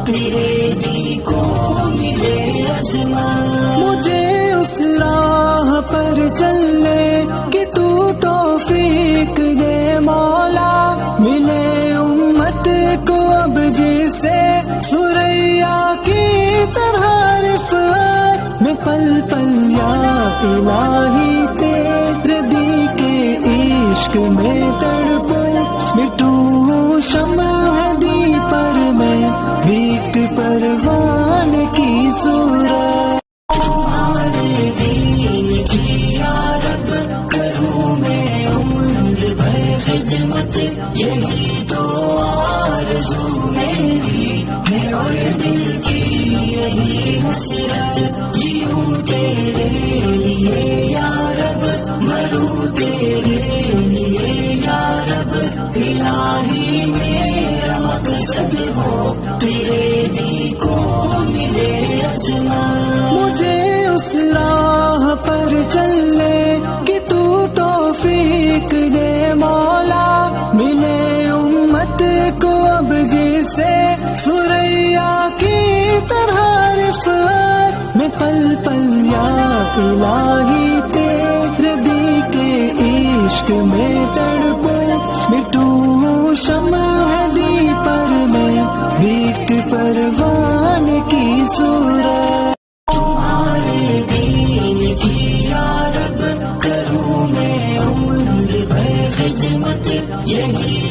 تیرے دی کو ملے عظمت، مجھے اس راہ پر چلنے کہ تو توفیق دے مولا، ملے امت کو اب جسے ثریا کی طرح رفعت، میں پل پل یا الہی تیرے دی کے عشق میں تڑپوں، مٹوں شمع دی پر میں ایک پروان کی صورت، تمہارے دین کی یا رب کروں میں عمر بھر خدمت، یہی تو آرزو میری ہے اور دل کی یہی حسرت، جیوں تیرے لیے یا رب مروں تیرے لیے یا رب، الہی میرا مقصد ہو تیرے دی کو ملے عظمت، مجھے اس راہ پر چلنے کہ تو توفیق دے مولا، ملے امت کو اب جسے ثریا کی طرح رفعت، میں پل پل یا الہی تیرے دی کے عشق میں تڑپوں، مٹوں شمع دی پر میں ایک پروان کی صورت، تمہارے دین کی یا رب کروں میں عمر بھر خدمت، یہی